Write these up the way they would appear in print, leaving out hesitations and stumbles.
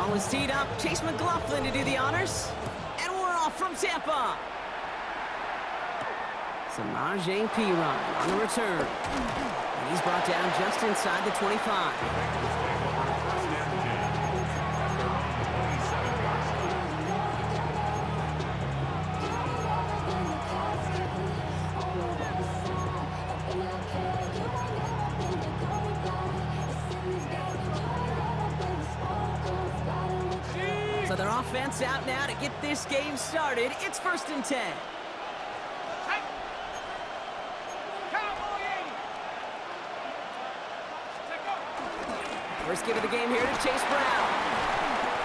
Ball is teed up. Chase McLaughlin to do the honors. And we're off from Tampa. Samaje Perine on the return. And he's brought down just inside the 25. So their offense out now to get this game started. It's 1st and 10. First give of the game here to Chase Brown.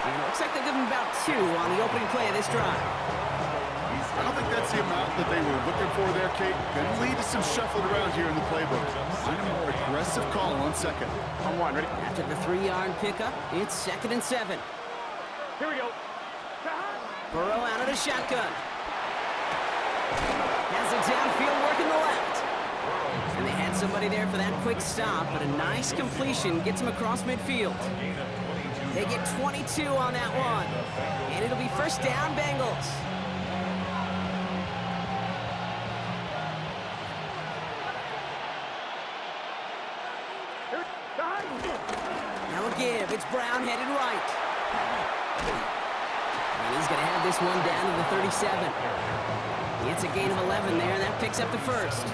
And it looks like they give him about 2 on the opening play of this drive. I don't think that's the amount that they were looking for there, Kate. Going to lead to some shuffling around here in the playbook. Find a more aggressive call on 2nd. On 1, ready? After the 3-yard pickup, it's 2nd and 7. Here we go. Burrow out of the shotgun. Has it downfield, working the left. And they had somebody there for that quick stop, but a nice completion gets him across midfield. They get 22 on that one. And it'll be 1st down, Bengals. Now a give. It's Brown headed right. And he's going to have this one down to the 37. It's a gain of 11 there, and that picks up the 1st.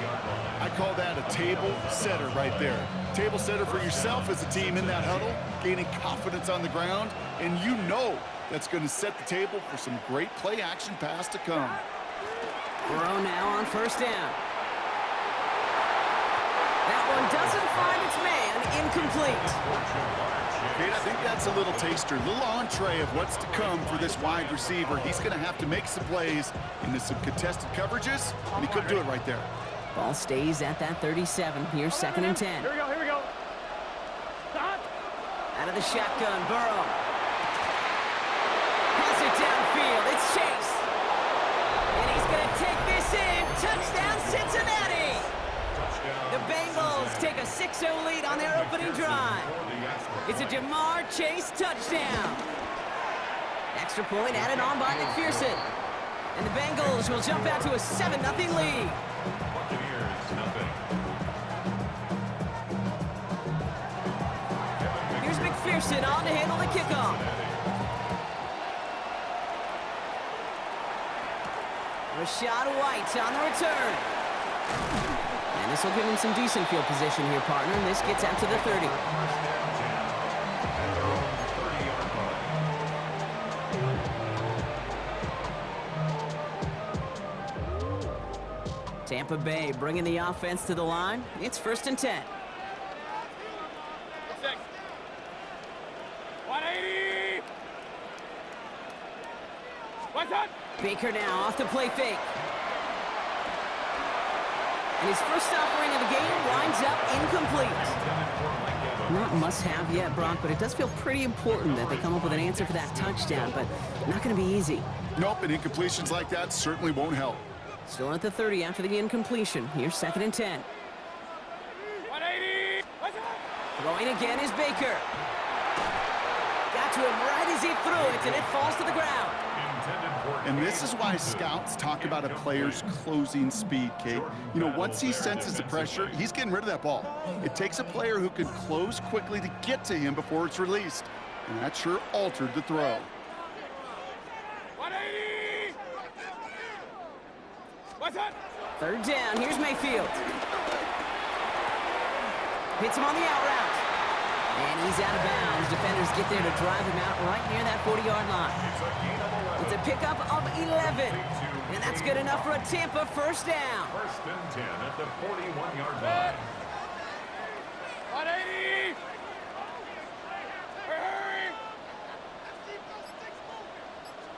I call that a table setter right there. Table setter for yourself as a team in that huddle, gaining confidence on the ground, and you know that's going to set the table for some great play action pass to come. Burrow now on 1st down. That one doesn't find its man, incomplete. Kate, I think that's a little taster, a little entree of what's to come for this wide receiver. He's going to have to make some plays into some contested coverages, and he couldn't do it right there. Ball stays at that 37. Here's 2nd and 10. Here we go, here we go. Out of the shotgun, Burrow. Has it downfield. It's Chase. And he's going to take this in. Touchdown, Cincinnati. The Bengals take a 6-0 lead on their opening drive. It's a Jamar Chase touchdown. Extra point added on by McPherson. And the Bengals will jump out to a 7-0 lead. Here's McPherson on to handle the kickoff. Rashad White on the return. And this will give him some decent field position here, partner. And this gets out to the 30. Tampa Bay bringing the offense to the line. It's 1st and 10. 180. What's up? Baker now off the play fake. And his first offering of the game winds up incomplete. Not must-have yet, Brock, but it does feel pretty important that they come up with an answer for that touchdown, but not going to be easy. Nope, and incompletions like that certainly won't help. Still at the 30 after the incompletion. Here's 2nd and 10. 180. What's up? Throwing again is Baker. Got to him right as he threw it, and it falls to the ground. And this is why scouts talk about a player's closing speed, Kate. You know, once he senses the pressure, he's getting rid of that ball. It takes a player who can close quickly to get to him before it's released. And that sure altered the throw. 180. What's up? 3rd down. Here's Mayfield. Hits him on the out route. And he's out of bounds. Defenders get there to drive him out right near that 40-yard line. It's a pickup of 11. And that's good enough for a Tampa 1st down. 1st and 10 at the 41-yard line. 180. Hurry.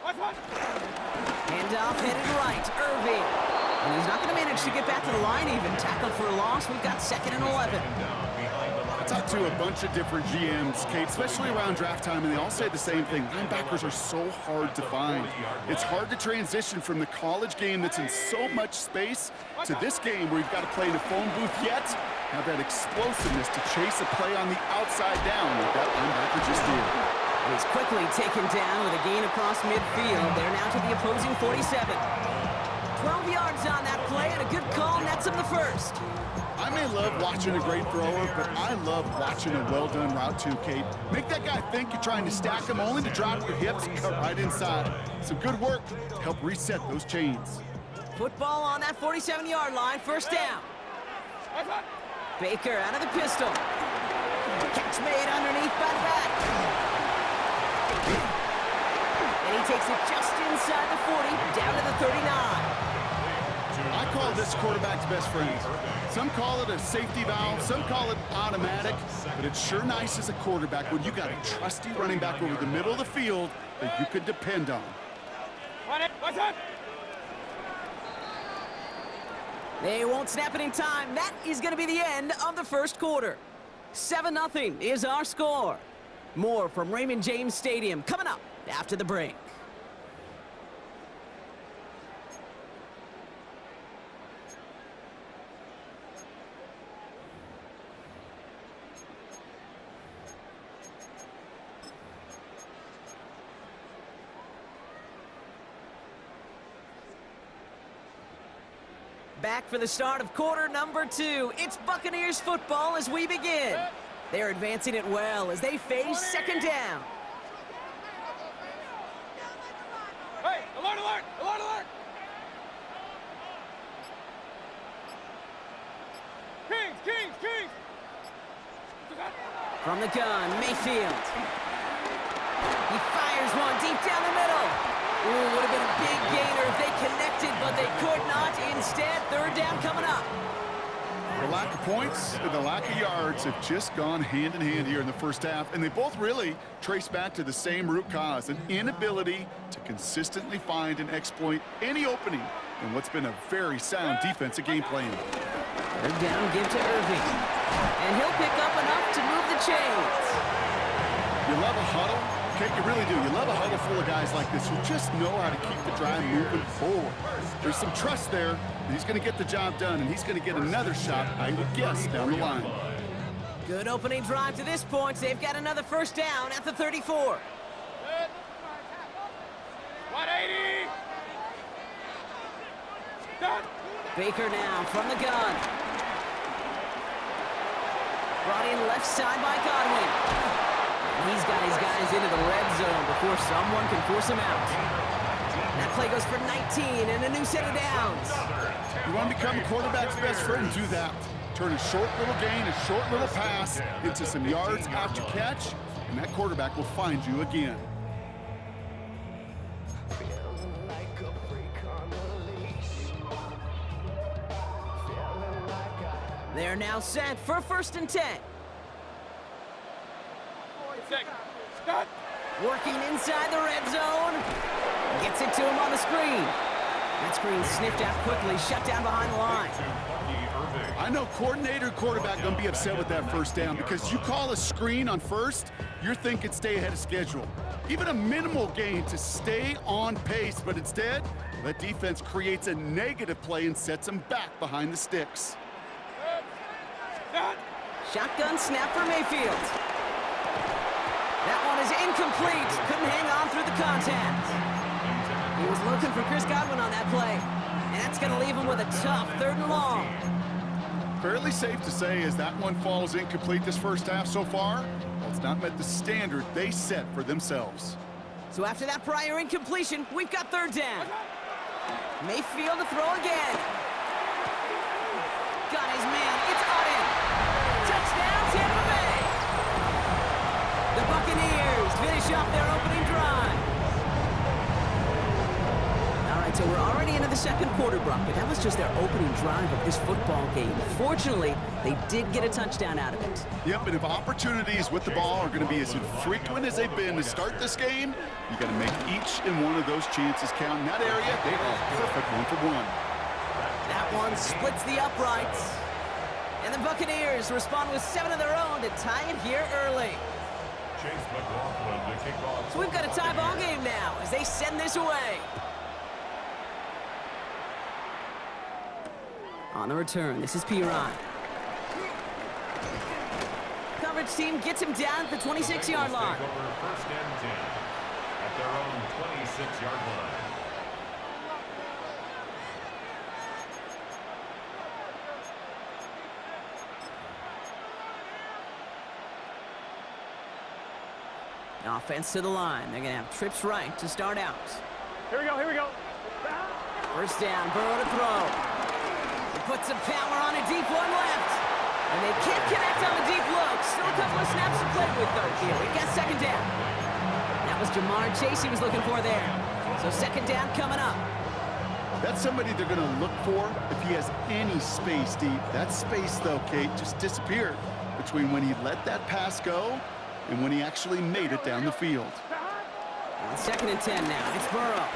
What's up? Handoff headed right. Irving. And he's not going to manage to get back to the line even. Tackled for a loss. We've got 2nd and 11. I talked to a bunch of different GMs, Kate, especially around draft time, and they all say the same thing. Linebackers are so hard to find. It's hard to transition from the college game that's in so much space to this game where you've got to play in a phone booth yet have that explosiveness to chase a play on the outside down like that linebacker just did. And he's quickly taken down with a gain across midfield. They're now to the opposing 47. 12 yards on that play, and a good call nets him the first. I may love watching a great thrower, but I love watching a well-done route too, Kate. Make that guy think you're trying to stack him only to drop your hips and cut right inside. Some good work to help reset those chains. Football on that 47-yard line, first down. Baker out of the pistol. Catch made underneath by the back. And he takes it just inside the 40, down to the 39. I call this quarterback's best friend. Some call it a safety valve, some call it automatic, but it's sure nice as a quarterback when you got a trusty running back over the middle of the field that you could depend on. They won't snap it in time. That is going to be the end of the first quarter. 7-0 is our score. More from Raymond James Stadium coming up after the break. Back for the start of quarter number 2. It's Buccaneers football as we begin. They're advancing it well as they face second down. Hey, alert, alert, alert, alert! Kings, Kings, Kings! From the gun, Mayfield. He fires one deep down the middle. Ooh, would have been a big gainer if they connected, but they could not. Instead, third down coming up. The lack of points and the lack of yards have just gone hand in hand here in the first half, and they both really trace back to the same root cause, an inability to consistently find and exploit any opening in what's been a very sound defensive game plan. Third down, give to Irving. And he'll pick up enough to move the chains. You love a huddle? Okay, you really do. You love a huddle full of guys like this who just know how to keep the drive moving forward. There's some trust there. He's going to get the job done, and he's going to get another shot, I would guess, down the line. Good opening drive to this point. They've got another first down at the 34. 180! Done! Baker now from the gun. Brought in left side by Godwin. He's got his guys into the red zone before someone can force him out. That play goes for 19 and a new set of downs. You want to become a quarterback's best friend? Do that. Turn a short little gain, a short little pass into some yards after catch, and that quarterback will find you again. They're now set for 1st and 10. Done! Working inside the red zone. Gets it to him on the screen. That screen sniffed out quickly, shut down behind the line. I know coordinator and quarterback going to be upset with that first down because you call a screen on first, you're thinking stay ahead of schedule. Even a minimal gain to stay on pace, but instead, that defense creates a negative play and sets them back behind the sticks. Done! Shotgun snap for Mayfield. That one is incomplete. Couldn't hang on through the contact. He was looking for Chris Godwin on that play. And that's going to leave him with a tough 3rd and long. Fairly safe to say as that one falls incomplete this first half so far, well, it's not met the standard they set for themselves. So after that prior incompletion, we've got 3rd down. Mayfield to throw again. Got his man. It's Auden. Touchdown, Tampa Bay. The Buccaneers finish off their opening drive. All right, so we're already into the second quarter, Brock, but that was just their opening drive of this football game. Fortunately, they did get a touchdown out of it. Yep, and if opportunities with the ball are going to be as infrequent as they've been to start this game, you got to make each and one of those chances count. In that area, they are perfect 1-for-1. That one splits the uprights. And the Buccaneers respond with 7 of their own to tie it here early. So we've got a tie ball game now as they send this away. On the return, this is P. Ryan. coverage team gets him down at the 26-yard line. Take over first and 10 at their own 26-yard line. Offense to the line. They're going to have trips right to start out. Here we go, here we go. First down, Burrow to throw. He puts some power on a deep one left. And they can't connect on the deep look. Still a couple of snaps to play with, though, here. We got second down. That was Jamar Chase he was looking for there. So second down coming up. That's somebody they're going to look for if he has any space deep. That space, though, Kate, just disappeared between when he let that pass go and when he actually made it down the field. On second and 10 now. It's Burrow.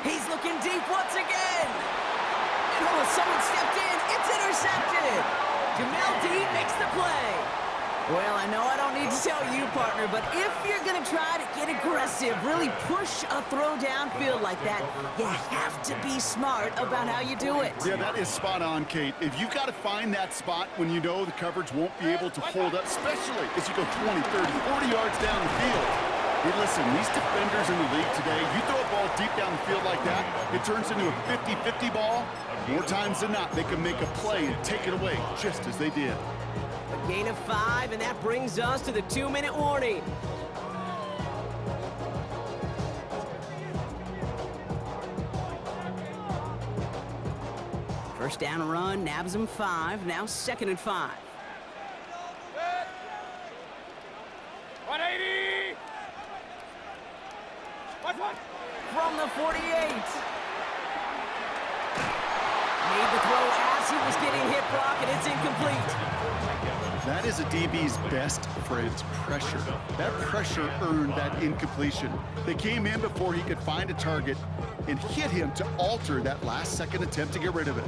He's looking deep once again. And oh, someone stepped in. It's intercepted. Jamel Dean makes the play. Well, I know I don't need to tell you, partner, but if you're going to try to get aggressive, really push a throw downfield like that, you have to be smart about how you do it. Yeah, that is spot on, Kate. If you've got to find that spot when you know the coverage won't be able to hold up, especially as you go 20, 30, 40 yards down the field. Hey, listen, these defenders in the league today, you throw a ball deep down the field like that, it turns into a 50-50 ball. More times than not, they can make a play and take it away, just as they did. A gain of 5, and that brings us to the 2-minute warning. First down run, nabs him 5, now second and 5. 180! What? From the 48. Made the throw as he was getting hit, Brock, and it's incomplete. That is a DB's best friend, pressure. That pressure earned that incompletion. They came in before he could find a target and hit him to alter that last-second attempt to get rid of it.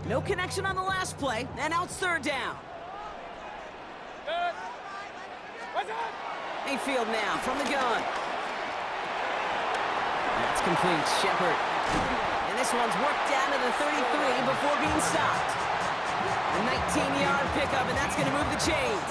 No connection on the last play, and now it's third down. What's that? Mayfield now from the gun. That's complete, Shepard. And this one's worked down to the 33 before being stopped. A 19-yard pickup, and that's going to move the chains.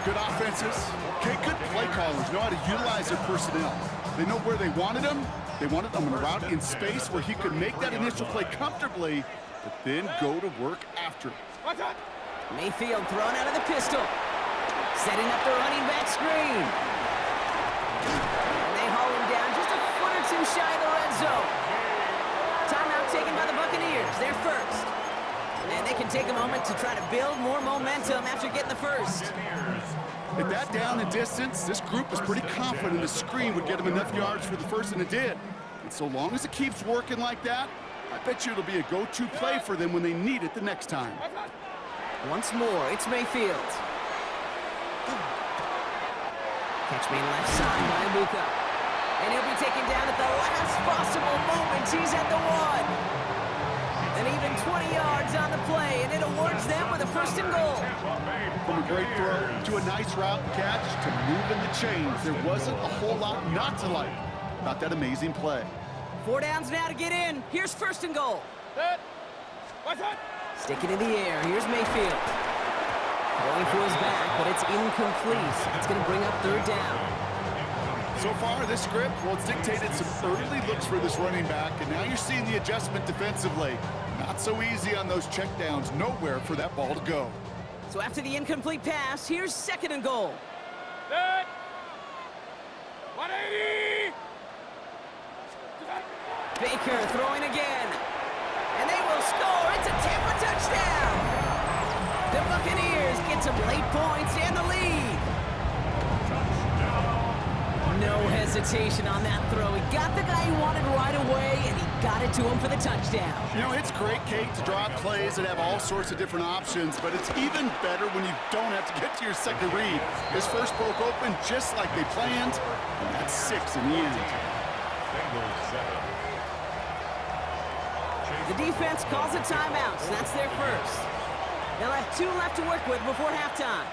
Good offenses. Okay, good play callers know how to utilize their personnel. They know where they wanted them. They wanted them on a route in space where he could make that initial play comfortably, but then go to work after. What's that? Mayfield thrown out of the pistol. Setting up the running back screen. And they haul him down just a foot or two shy of the red zone. Timeout taken by the Buccaneers. They're first. And they can take a moment to try to build more momentum after getting the first. At that down and distance, this group was pretty confident the screen would get them enough yards for the first, and it did. And so long as it keeps working like that, I bet you it'll be a go-to play for them when they need it the next time. Once more, it's Mayfield. Catch me left side by Ibuka. And he'll be taken down at the last possible moment. He's at the 1. And even 20 yards on the play, and it awards them with a first and goal. From a great throw to a nice route catch to moving the chains, there wasn't a whole lot not to like about that amazing play. 4 downs now to get in. Here's first and goal. What's that? Stick it in the air. Here's Mayfield. Going for his back, but it's incomplete. It's going to bring up third down. So far, this script, well, it's dictated some early looks for this running back, and now you're seeing the adjustment defensively. Not so easy on those checkdowns. Nowhere for that ball to go. So after the incomplete pass, here's second and goal. 180! Baker throwing again. And they will score. It's a Tampa touchdown. The Buccaneers get some late points and the lead. No hesitation on that throw. He got the guy he wanted right away, and he got it to him for the touchdown. You know, it's great, Kate, to draw up plays that have all sorts of different options, but it's even better when you don't have to get to your second read. His first broke open just like they planned, and that's 6 in the end. Bengals 7. The defense calls a timeout, so that's their first. They'll have 2 left to work with before halftime.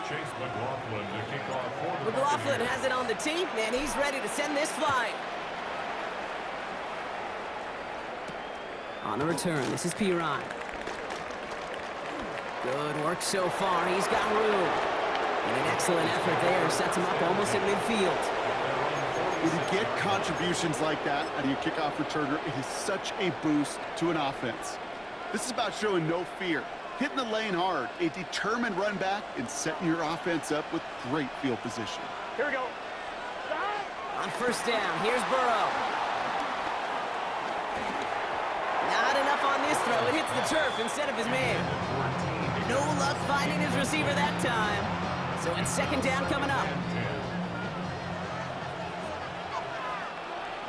Chase McLaughlin to kick off for the McLaughlin Buccaneers. has it on the tee, and he's ready to send this flying. On the return, this is Piron. Good work so far. He's got room. And an excellent effort there sets him up almost at midfield. When you get contributions like that out of your kickoff returner, it is such a boost to an offense. This is about showing no fear, hitting the lane hard, a determined run back, and setting your offense up with great field position. Here we go. On first down, here's Burrow. Not enough on this throw. It hits the turf instead of his man. No luck finding his receiver that time. So it's second down coming up.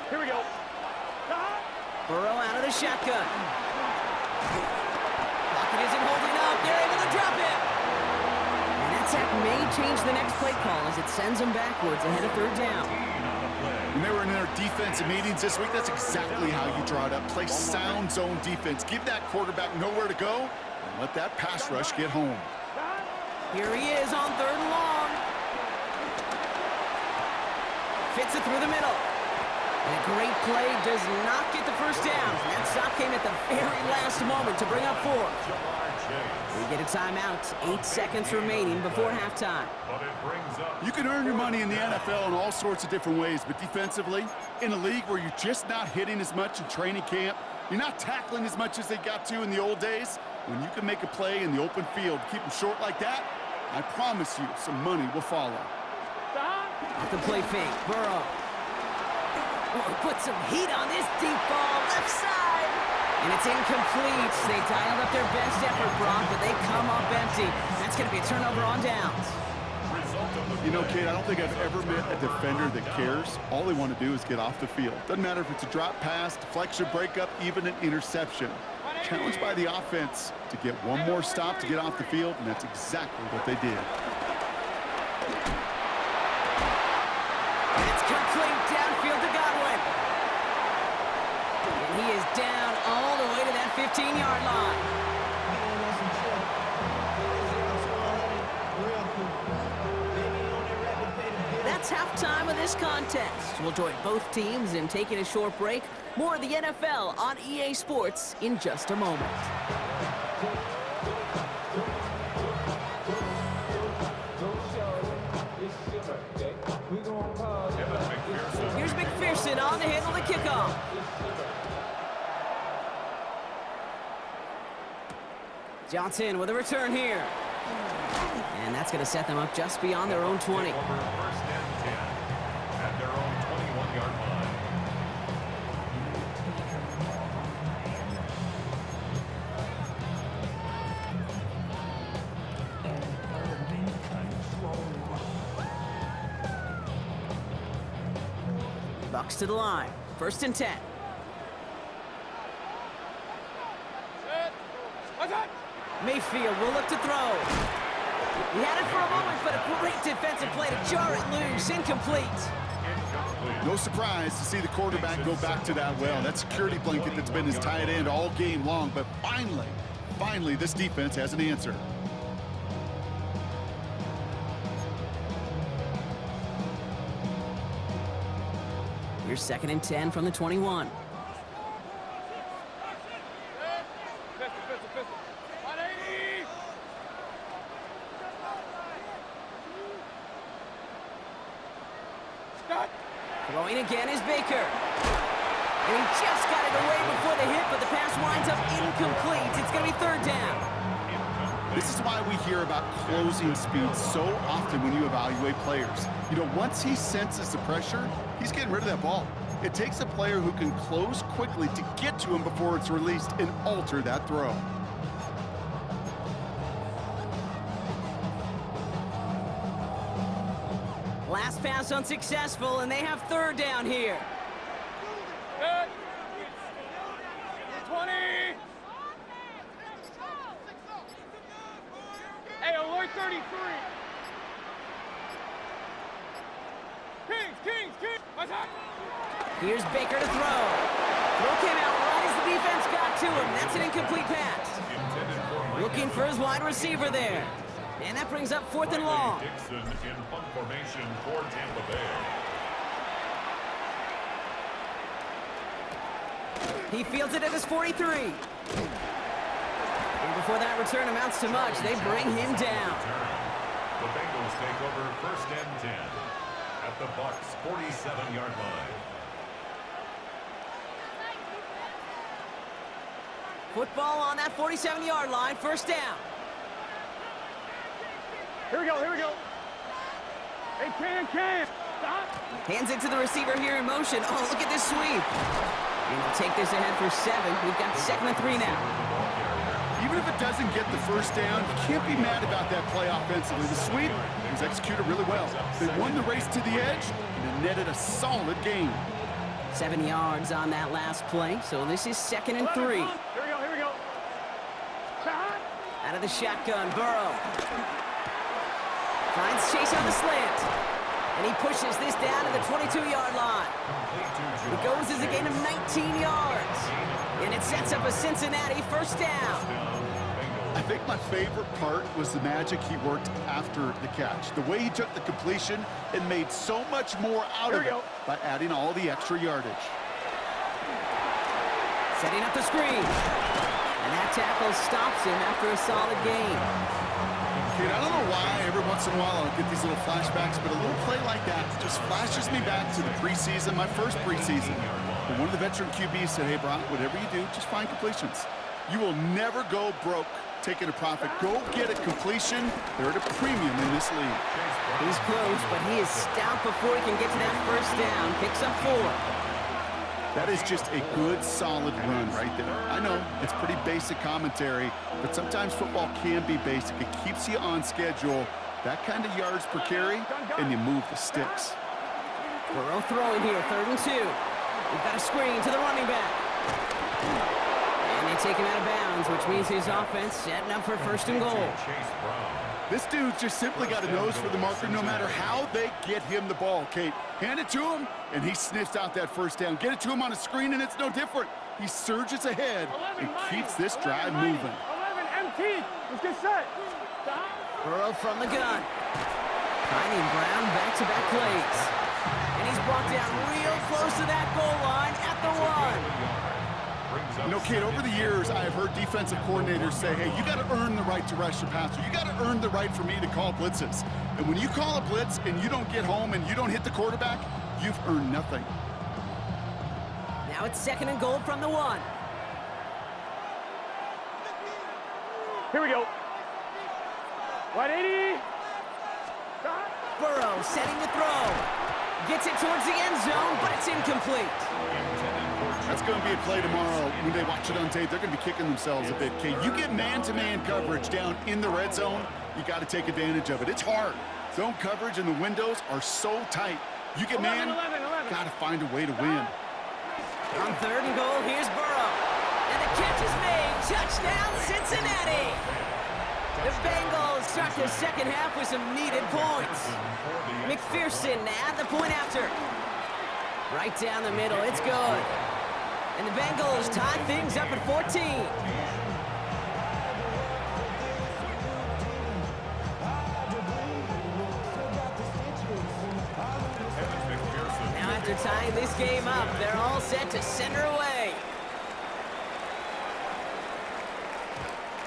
Here we go. Burrow out of the shotgun. Pocket isn't holding up. They're able to drop it. And that sack may change the next play call as it sends them backwards ahead of third down. When they were in their defensive meetings this week, that's exactly how you draw it up. Play sound zone defense. Give that quarterback nowhere to go and let that pass rush get home. Here he is on third and long. Fits it through the middle. And a great play does not get the first down. That stop came at the very last moment to bring up 4. We get a timeout. 8 seconds remaining before halftime. You can earn your money in the NFL in all sorts of different ways, but defensively, in a league where you're just not hitting as much in training camp, you're not tackling as much as they got to in the old days, when you can make a play in the open field, keep them short like that, I promise you some money will follow. Off the play fake, Burrow. Oh, put some heat on this deep ball, left side. And it's incomplete. They dialed up their best effort, Brock, but they come up empty. That's going to be a turnover on downs. You know, kid, I don't think I've ever met a defender that cares. All they want to do is get off the field. Doesn't matter if it's a drop pass, deflection, breakup, even an interception. Challenged by the offense to get one more stop to get off the field, and that's exactly what they did. It's complete downfield to Godwin. And he is down all the way to that 15-yard line. That's halftime of this contest. We'll join both teams in taking a short break. More of the NFL on EA Sports in just a moment. Here's McPherson on to handle the kickoff. Johnson with a return here. And that's going to set them up just beyond their own 20. First and 10 at their own 21-yard line. Bucs to the line. First and 10. Mayfield will look to throw. He had it for a moment, but a great defensive play to jar it loose. Incomplete. No surprise to see the quarterback go back to that well. That security blanket that's been his tight end all game long, but finally, this defense has an answer. Here's second and 10 from the 21. Throwing again is Baker. And he just got it away before the hit, but the pass winds up incomplete. It's going to be third down. This is why we hear about closing speed so often when you evaluate players. You know, once he senses the pressure, he's getting rid of that ball. It takes a player who can close quickly to get to him before it's released and alter that throw. Last pass unsuccessful, and they have third down here. 20. Hey, alert 33. Kings. What's up? Here's Baker to throw. Throw came out right as the defense got to him. That's an incomplete pass. Looking for his wide receiver there. And that brings up fourth and long. Dixon in punt formation for Tampa Bay. He fields it at his 43. And before that return amounts to much, they bring him down. The Bengals take over 1st and 10 at the Bucs' 47-yard line. Football on that 47-yard line, 1st down. Here we go, here we go. Hey, can. Stop. Hands it to the receiver here in motion. Oh, look at this sweep. And he'll take this ahead for 7. We've got 2nd and 3 now. Even if it doesn't get the 1st down, you can't be mad about that play offensively. The sweep was executed really well. They won the race to the edge, and it netted a solid gain. 7 yards on that last play, so this is 2nd and 3. Here we go. Out of the shotgun, Burrow. Finds Chase on the slant. And he pushes this down to the 22-yard line. It goes as a gain of 19 yards. And it sets up a Cincinnati 1st down. I think my favorite part was the magic he worked after the catch. The way he took the completion and made so much more out of it by adding all the extra yardage. Setting up the screen. And that tackle stops him after a solid gain. Kid, I don't know why every once in a while I'll get these little flashbacks, but a little play like that just flashes me back to the preseason, my first preseason. And one of the veteran QBs said, hey, Brock, whatever you do, just find completions. You will never go broke taking a profit. Go get a completion. They're at a premium in this league. He's close, but he is stout before he can get to that 1st down. Picks up 4. That is just a good, solid run right there. I know it's pretty basic commentary, but sometimes football can be basic. It keeps you on schedule. That kind of yards per carry, and you move the sticks. Burrow throwing here, 3rd and 2. We've got a screen to the running back. And they take him out of bounds, which means his offense setting up for 1st and goal. This dude's just simply got a nose for the marker no matter how they get him the ball, Kate. Hand it to him, and he sniffs out that 1st down. Get it to him on a screen, and it's no different. He surges ahead and keeps this drive moving. 11 MT. Let's get set. Stop. Burrow from the gun. Finding Brown back-to-back plays. And he's brought down real close to that goal line at the 1. You know, Kate, over the years, I have heard defensive coordinators say, hey, you got to earn the right to rush your passer. You got to earn the right for me to call blitzes. And when you call a blitz and you don't get home and you don't hit the quarterback, you've earned nothing. Now it's 2nd and goal from the 1. Here we go. 180. Burrow setting the throw. Gets it towards the end zone, but it's incomplete. That's going to be a play tomorrow. When they watch it on tape, they're going to be kicking themselves a bit. Okay, you get man-to-man coverage down in the red zone, you got to take advantage of it. It's hard. Zone coverage and the windows are so tight. You get man, got to find a way to win. On 3rd and goal, here's Burrow. And the catch is made. Touchdown, Cincinnati. The Bengals start the 2nd half with some needed points. McPherson at the point after. Right down the middle, it's good. And the Bengals tie things up at 14. Now after tying this game up, they're all set to center away.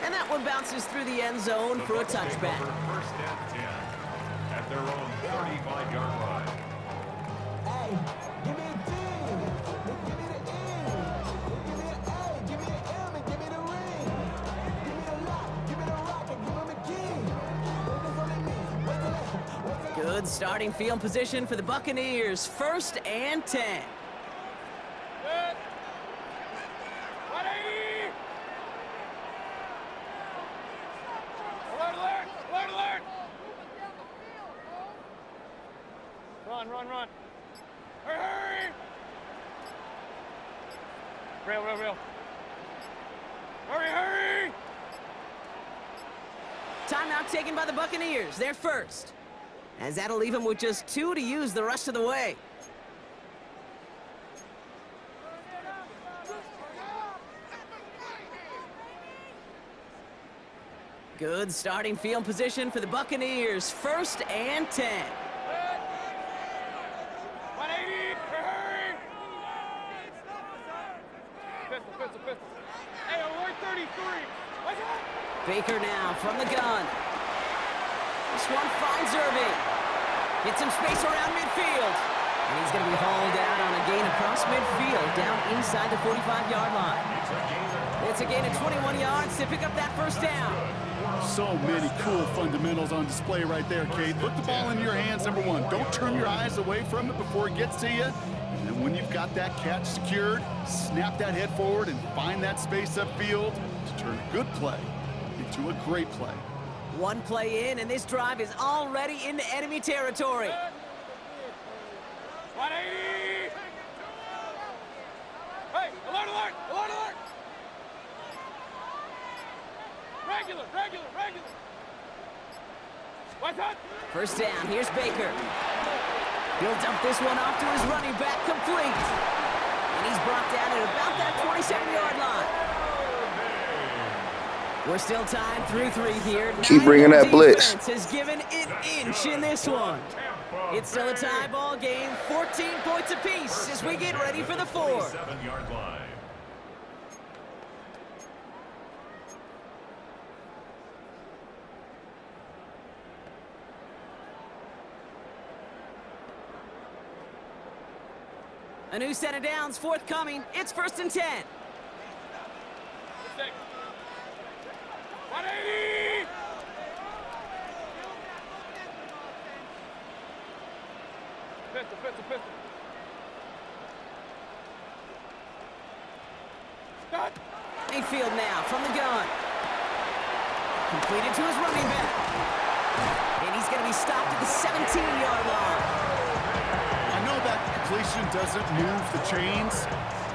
And that one bounces through the end zone for a touchback. 1st and 10 at their own 35-yard line. Give me a D. Give me the N. Give me an A. Give me an M. And give me the ring. Give me the lock. Give me the rock. And give me the key. There's only me. Wait till Good starting field position for the Buccaneers. 1st and 10. Good. 180. Alert. Run. Hurry. Rail. Hurry. Timeout taken by the Buccaneers. They're first. As that'll leave them with just 2 to use the rest of the way. Good starting field position for the Buccaneers. 1st and 10. 180. Hurry. Hey, alert 33. What's that? Baker now from the gun. This one finds Irving. Gets some space around midfield. And he's going to be hauled out on a gain across midfield down inside the 45-yard line. It's a gain of 21 yards to pick up that first down. So many cool fundamentals on display right there, Kate. Put the ball in your hands, number one. Don't turn your eyes away from it before it gets to you. And then when you've got that catch secured, snap that head forward and find that space upfield to turn a good play into a great play. One play in, and this drive is already into enemy territory. 180. Hey, alert, alert, alert, alert. Regular. What's that? First down, here's Baker. He'll dump this one off to his running back, complete. And he's brought down at about that 27-yard line. We're still tied through 3 here. Keep bringing that blitz. Defense has given an inch in this one. It's still a tie ball game, 14 points apiece as we get ready for the 4th. 7-yard line. A new set of downs forthcoming. It's 1st and 10. 180. Pistol. Stop. Mayfield now from the gun. Completed to his running back. And he's going to be stopped at the 17-yard line. I know that completion doesn't move the chains.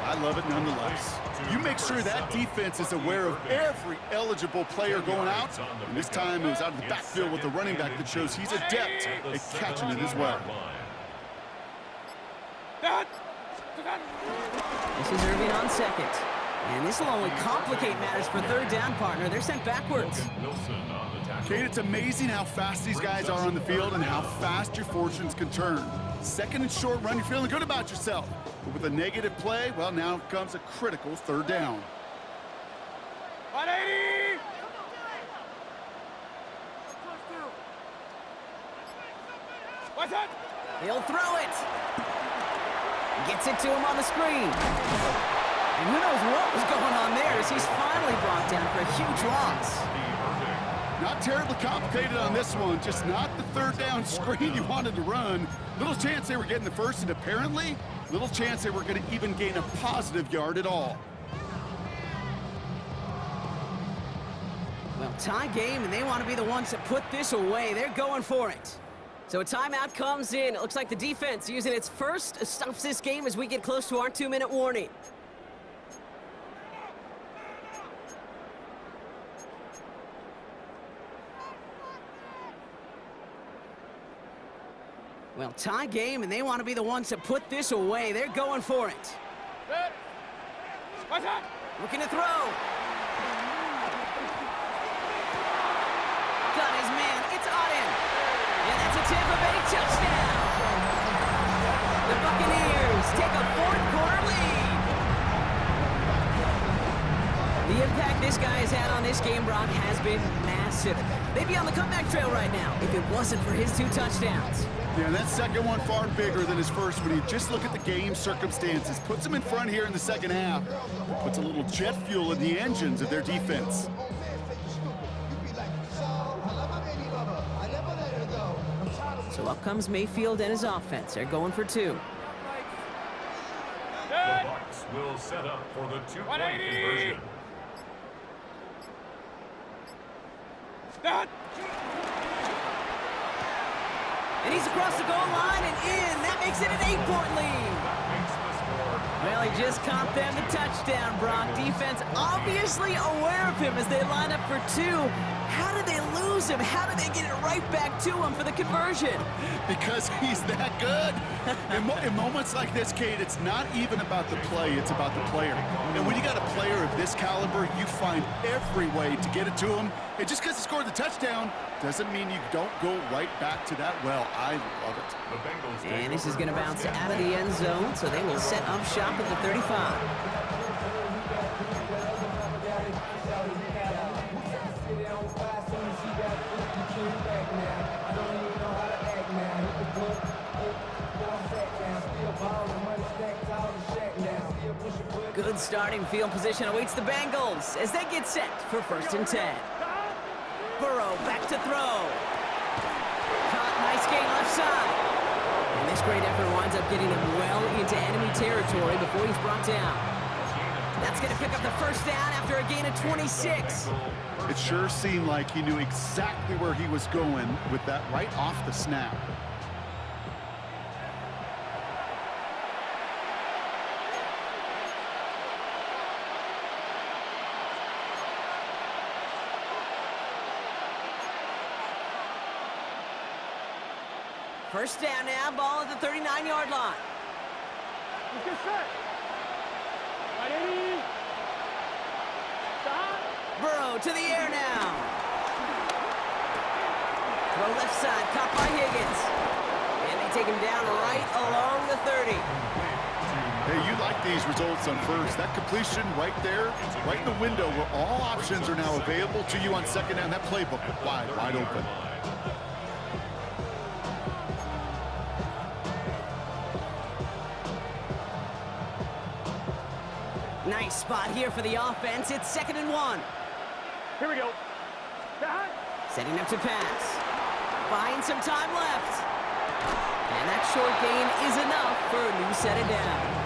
I love it nonetheless. You make sure that defense is aware of every eligible player going out. And this time it was out of the backfield with the running back that shows he's adept at catching it as well. This is Irving on second. And this will only complicate matters for 3rd down, partner. They're sent backwards. Kate, it's amazing how fast these guys are on the field and how fast your fortunes can turn. 2nd and short run, you're feeling good about yourself. But with a negative play, well, now comes a critical 3rd down. 180. What's that? He'll throw it. Gets it to him on the screen. And who knows what was going on there as he's finally brought down for a huge loss. Not terribly complicated on this one, just not the 3rd down screen you wanted to run. Little chance they were getting the first, and apparently, little chance they were going to even gain a positive yard at all. Well, tie game, and they want to be the ones that put this away. They're going for it. So a timeout comes in. It looks like the defense using its first stops this game as we get close to our 2-minute warning. Well, tie game, and they want to be the ones that put this away. They're going for it. What's that? Looking to throw. Got his man. It's Auden. And that's a Tampa Bay touchdown. The Buccaneers take a 4th-quarter lead. The impact this guy has had on this game, Brock, has been massive. They'd be on the comeback trail right now if it wasn't for his 2 touchdowns. Yeah, that second one far bigger than his first when you just look at the game circumstances. Puts them in front here in the second half. Puts a little jet fuel in the engines of their defense. So up comes Mayfield and his offense. They're going for 2. The Bucs will set up for the 2-point conversion. And he's across the goal line and in. That makes it an 8-point lead. Well, he just caught them the touchdown, Brock. Defense obviously aware of him as they line up for 2. How did they lose him? How did they get it right back to him for the conversion? Because he's that good. In moments like this, Kate, it's not even about the play, it's about the player. And when you got a player of this caliber, you find every way to get it to him. And just because he scored the touchdown doesn't mean you don't go right back to that well. I love it. And this is going to bounce out of the end zone, so they will set up shop at the 35. Good starting field position awaits the Bengals as they get set for 1st and 10. Burrow back to throw. Caught, nice gain left side. And this great effort winds up getting him well into enemy territory before he's brought down. That's going to pick up the 1st down after a gain of 26. It sure seemed like he knew exactly where he was going with that right off the snap. First down now, ball at the 39-yard line. Let's get set. Right, 80. Stop. Burrow to the air now. Throw left side, caught by Higgins. And they take him down right along the 30. Hey, you like these results on first. That completion right there, right in the window where all options are now available to you on 2nd down. That playbook wide open. Nice spot here for the offense. It's 2nd and 1. Here we go. Stop. Setting up to pass. Buying some time left. And that short gain is enough for a new set of downs.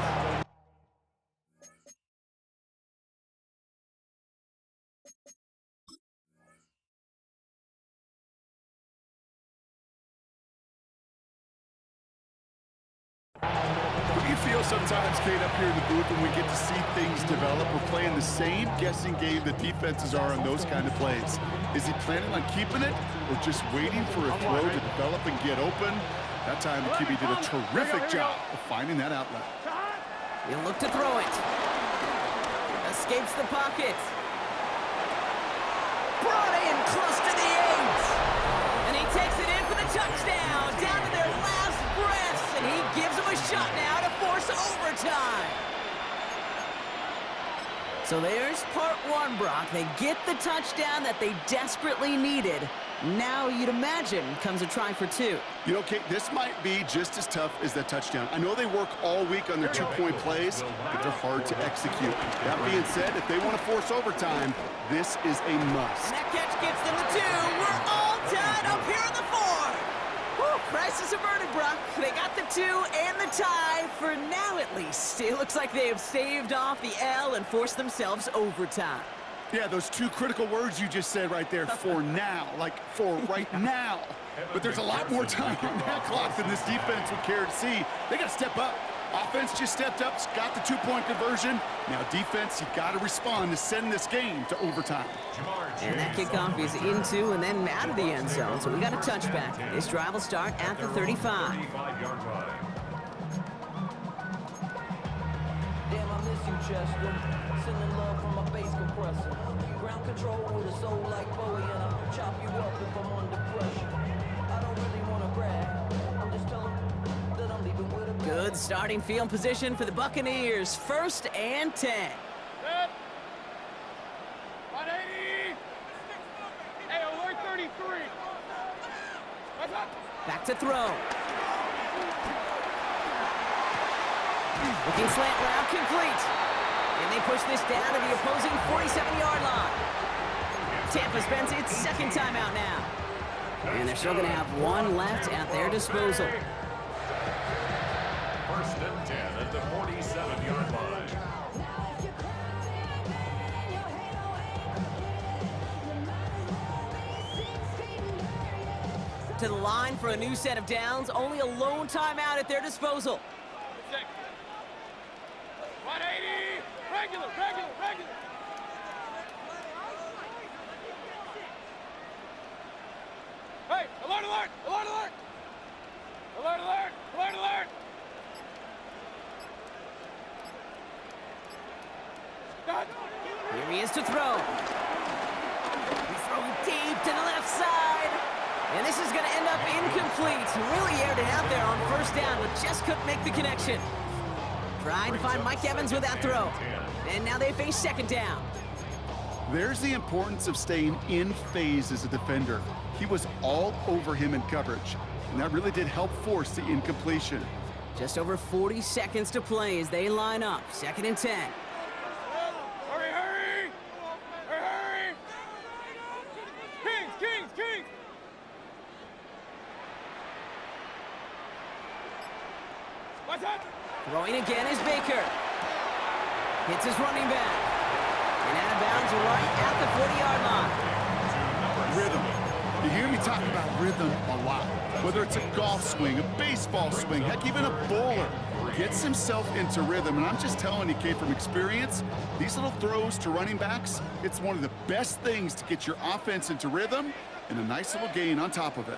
We feel sometimes, Kate, up here in the booth when we get to see things develop. We're playing the same guessing game the defenses are on those kind of plays. Is he planning on keeping it or just waiting for a throw to develop and get open? That time the QB did a terrific job of finding that outlet. He'll look to throw it. Escapes the pocket. Brought in close to the 8. And he takes it in for the touchdown. Down to their last breaths. And he gives them a shot now to force overtime. So there's part 1, Brock. They get the touchdown that they desperately needed. Now, you'd imagine, comes a try for 2. You know, Kate, this might be just as tough as that touchdown. I know they work all week on their 2-point plays, but they're hard to execute. That being said, if they want to force overtime, this is a must. And that catch gets them the 2. We're all tied up here in the 4th. Whew, crisis averted, Brock. They got the 2 and the tie, for now at least. It looks like they have staved off the L and forced themselves overtime. Yeah, those 2 critical words you just said right there, for now, like for right now. But there's a lot more time on that clock than this defense would care to see. They got to step up. Offense just stepped up, got the 2-point conversion. Now defense, you got to respond to send this game to overtime. And that kickoff is into and then out of the end zone, so we got a touchback. This drive will start at the 35. Damn, I miss you, Chester. Sending love from my bass compressor. Ground control with a soul like Bowie, and I'll chop you up if I'm under pressure. I don't really want to brag. I'm just telling that I'm leaving with a bag. Good starting field position for the Buccaneers. 1st and 10. Set. 180. Hey, alert 33. What's up? Back to throw. Looking slant route complete. And they push this down to the opposing 47-yard line. Tampa spends its 2nd timeout now. And they're still going to have 1 left at their disposal. 1st and 10 at the 47-yard line. To the line for a new set of downs. Only a lone timeout at their disposal. 180. Regular. Hey, alert. Done. Here he is to throw. He's throwing deep to the left side. And this is going to end up incomplete. Really aired it out there on 1st down, but just couldn't make the connection. Trying to find Mike Evans with that throw. And now they face 2nd down. There's the importance of staying in phase as a defender. He was all over him in coverage, and that really did help force the incompletion. Just over 40 seconds to play as they line up. 2nd and 10. Damn, I miss you, Chester. Sending love from my bass compressor. Ground control with a soul like Bowie, and I'll chop you up if I'm under pressure. I don't really want to brag. I'm just telling that I'm leaving with a bag. Throwing again is Baker. Hits his running back. And out of bounds right at the 40-yard line. Rhythm. You hear me talk about rhythm a lot. Whether it's a golf swing, a baseball swing, heck, even a bowler gets himself into rhythm. And I'm just telling you, Kate, from experience, these little throws to running backs, it's one of the best things to get your offense into rhythm and a nice little gain on top of it.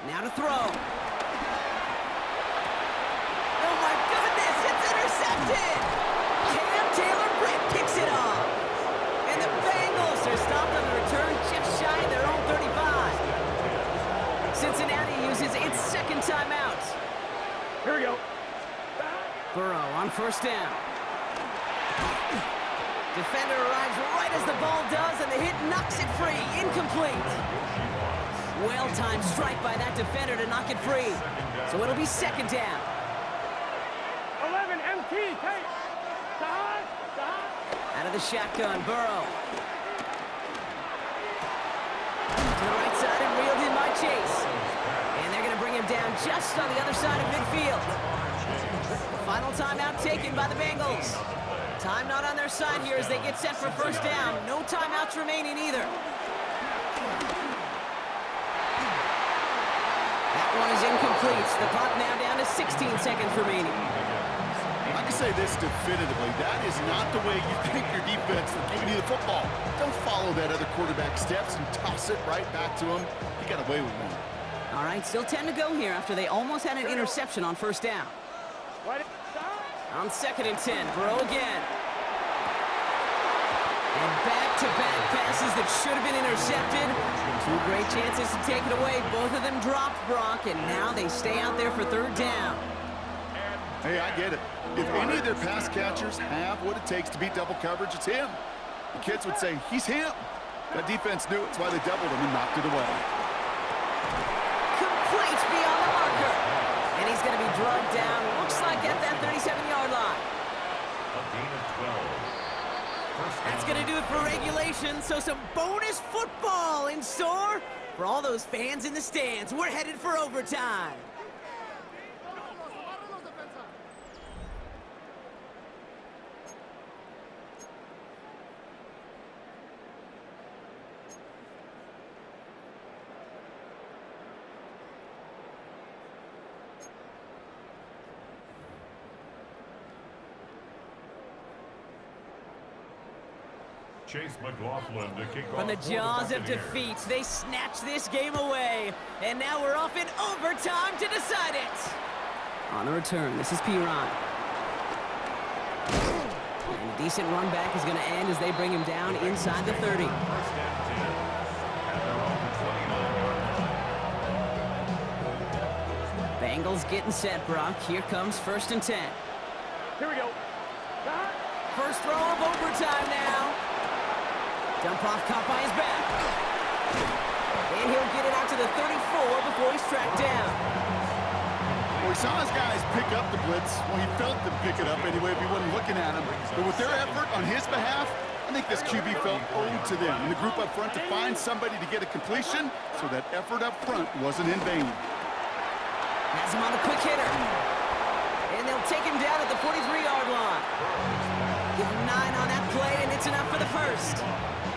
Now to throw. Oh, my goodness, it's intercepted! Cam Taylor-Britt picks it off. And the Bengals are stopped on the return just shy of their own 35. Cincinnati uses its second timeout. Here we go. Burrow on first down. Defender arrives right as the ball does, and the hit knocks it free. Incomplete. Well-timed strike by that defender to knock it free. So it'll be second down. 11 MT, take. Out of the shotgun, Burrow. To the right side and reeled in by Chase. And they're going to bring him down just on the other side of midfield. Final timeout taken by the Bengals. Time not on their side here as they get set for first down. No timeouts remaining either. That one is incomplete. The clock now down to 16 seconds remaining. I can say this definitively. That is not the way you think your defense is giving you the football. Don't follow that other quarterback steps and toss it right back to him. He got away with one. All right, still 10 to go here after they almost had an interception on first down. On second and 10, Burrow again. And back-to-back passes that should have been intercepted. Two great chances to take it away. Both of them dropped, Brock, and now they stay out there for third down. Hey, I get it. If any of their pass catchers have what it takes to beat double coverage, it's him. The kids would say, he's him. That defense knew it. That's why they doubled him and knocked it away. Complete beyond the marker. And he's going to be drugged down, looks like at that 37-yard line. A gain of 12. That's going to do it for regulation, so some bonus football in store for all those fans in the stands. We're headed for overtime. Chase McLaughlin to kick off. From the jaws of defeat, they snatch this game away. And now we're off in overtime to decide it. On the return, this is Piron. And a decent run back is going to end as they bring him down inside the 30. First and 10 at their own 29. Bengals getting set, Brock. Here comes first and 10. Here we go. First throw of overtime now. Dump off caught by his back. And he'll get it out to the 34 before he's tracked down. Well, he saw his guys pick up the blitz. Well, he felt them pick it up anyway if he wasn't looking at him. But with their effort on his behalf, I think this QB felt owed to them and the group up front to find somebody to get a completion, so that effort up front wasn't in vain. Has him on the quick hitter. And they'll take him down at the 43-yard line. Give him 9 on that play, and it's enough for the first.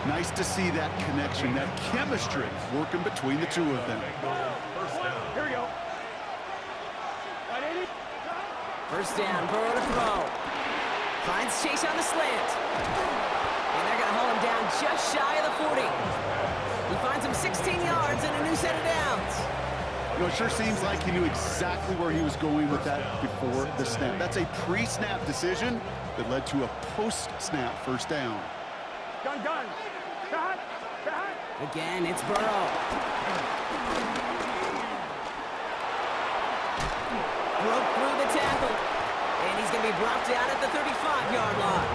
Nice to see that connection, that chemistry working between the two of them. Here we go. First down, Burrow to throw. Finds Chase on the slant. And they're going to hold him down just shy of the 40. He finds him 16 yards and a new set of downs. You know, it sure seems like he knew exactly where he was going with that before the snap. That's a pre-snap decision that led to a post-snap first down. Gun. Again, it's Burrow. Broke through the tackle. And he's going to be brought down at the 35-yard line.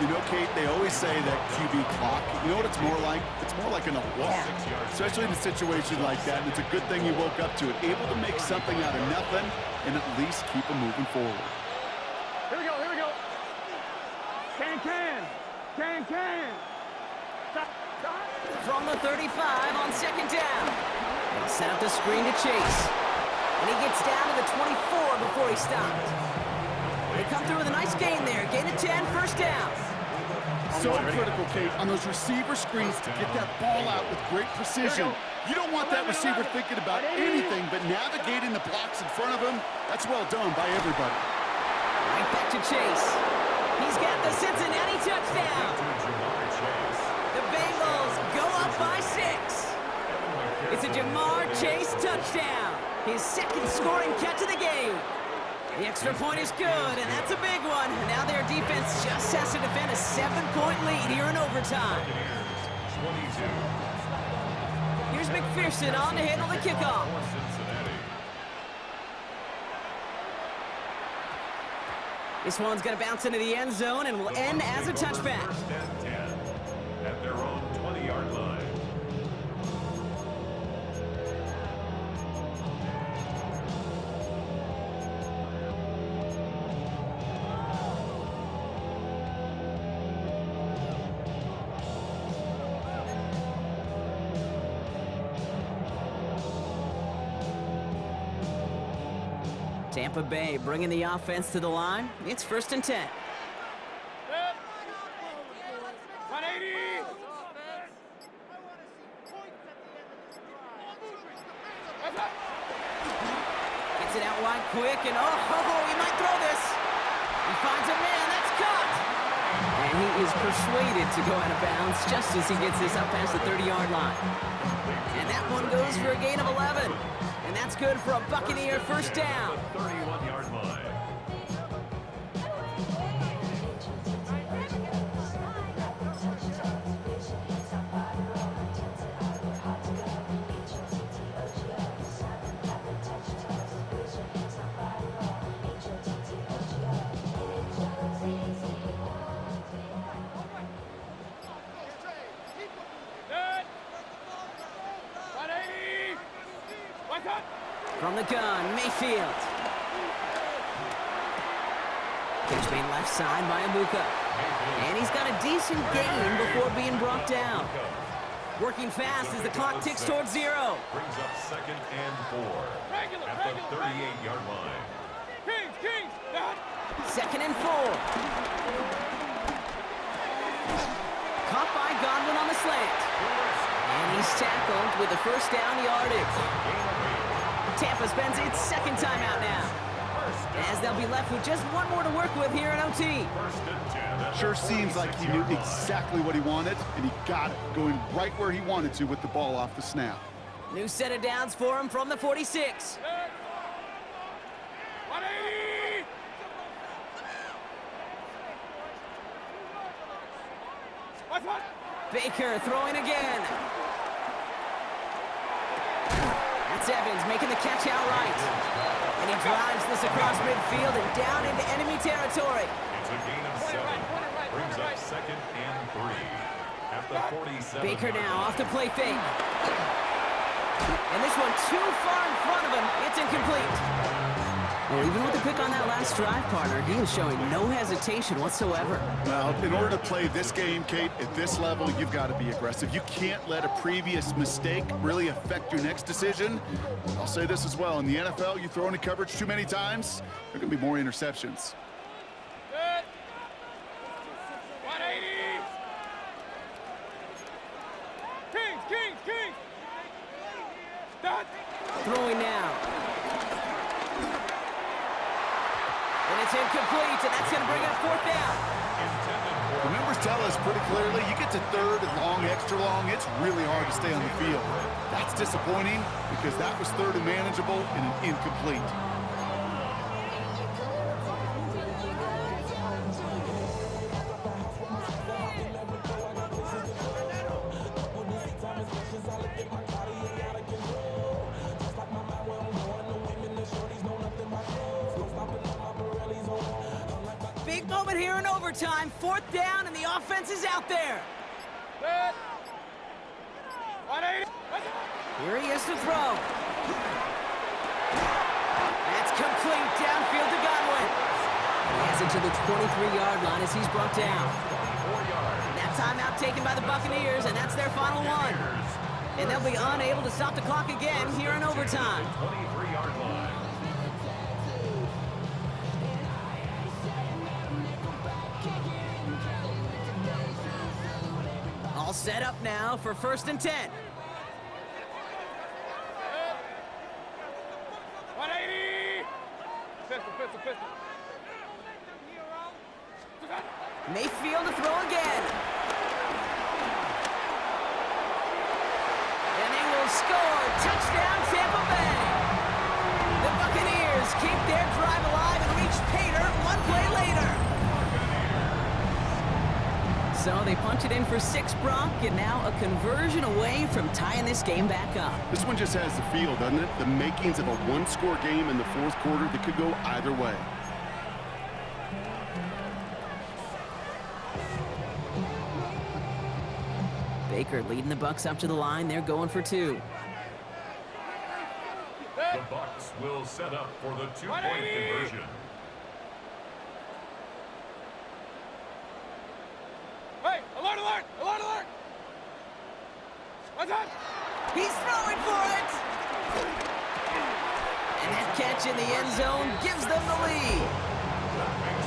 You know, Kate, they always say that QB clock, you know what it's more like? It's more like an alarm, especially in a situation like that. And it's a good thing he woke up to it, able to make something out of nothing and at least keep him moving forward. Here we go. Can. From the the 35 on second down. They'll set up the screen to Chase. And he gets down to the 24 before he stopped. They come through with a nice gain there. Gain of 10, first down. So critical, Kate, on those receiver screens to get that ball out with great precision. You don't want that receiver thinking about anything but navigating the blocks in front of him. That's well done by everybody. Right back to Chase. He's got the Cincinnati touchdown. The Bengals go up by 6. It's a Jamar Chase touchdown. His second scoring catch of the game. The extra point is good, and that's a big one. Now their defense just has to defend a 7-point lead here in overtime. Here's McPherson on to handle the kickoff. This one's going to bounce into the end zone and will end as a touchback. At their own 20-yard line. Tampa Bay bringing the offense to the line. It's 1st and 10. 180. Gets it out wide quick, and he might throw this. He finds a man, that's caught. And he is persuaded to go out of bounds just as he gets this up past the 30-yard line. And that one goes for a gain of 11. And that's good for a Buccaneer first down. 31-yard line. From the gun, Mayfield. Pitch made left side by Abuka. And he's got a decent gain before being brought down. Working fast as the clock ticks towards 0. Brings up 2nd and 4 at the 38-yard line. Kings. 2nd and 4. Caught by Godwin on the slant. And he's tackled with the first down yardage. Tampa spends its second timeout now, as they'll be left with just one more to work with here in OT. Sure seems like he knew exactly what he wanted, and he got it, going right where he wanted to with the ball off the snap. New set of downs for him from the 46. 180. Baker throwing again. That's Evans making the catch outright. And he drives this across midfield and down into enemy territory. It's a gain of 7. Brings up 2nd and 3 at the 47. Baker now off the play fake. And this one too far in front of him. It's incomplete. Well, even with the pick on that last drive, partner, he was showing no hesitation whatsoever. Well, in order to play this game, Kate, at this level, you've got to be aggressive. You can't let a previous mistake really affect your next decision. I'll say this as well. In the NFL, you throw into coverage too many times, there are going to be more interceptions. 180. Kings. Throwing now. And it's incomplete, and that's going to bring up 4th down. The numbers tell us pretty clearly, you get to 3rd and long, extra long, it's really hard to stay on the field. That's disappointing because that was 3rd and manageable and an incomplete. Big moment here in overtime. 4th down, and the offense is out there. 180. Here he is to throw. That's complete downfield to Godwin. He has it to the 23-yard line as he's brought down. 4 yards. That's timeout taken by the Buccaneers, and that's their final one. And they'll be unable to stop the clock again here in overtime. 23-yard line. All set up now for 1st and 10. 180! Pistol. Mayfield to throw again. And they will score. Touchdown, Tampa Bay. The Buccaneers keep their drive alive and reach pay dirt one play later. So they punch it in for 6, Brock, and now a conversion away from tying this game back up. This one just has the feel, doesn't it? The makings of a one-score game in the 4th quarter that could go either way. Baker leading the Bucs up to the line. They're going for 2. The Bucs will set up for the 2-point conversion. Hey, alert! What's up? He's throwing for it. And that catch in the end zone gives them the lead.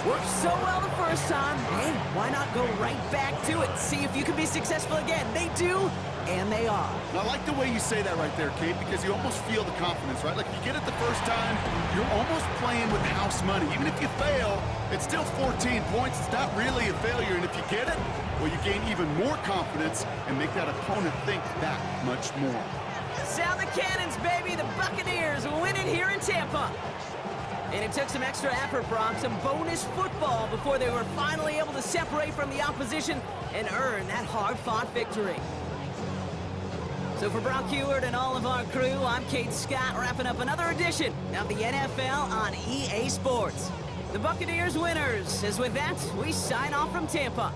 Worked so well the first time. Hey, why not go right back to it? See if you can be successful again. They do, and they are. And I like the way you say that right there, Kate, because you almost feel the confidence, right? Like, if you get it the first time, you're almost playing with house money. Even if you fail, it's still 14 points. It's not really a failure. And if you get it, well, you gain even more confidence and make that opponent think that much more. Sound the cannons, baby. The Buccaneers win it here in Tampa. And it took some extra effort, Brock, some bonus football before they were finally able to separate from the opposition and earn that hard-fought victory. So for Brock Heward and all of our crew, I'm Kate Scott, wrapping up another edition of the NFL on EA Sports. The Buccaneers winners, as with that, we sign off from Tampa.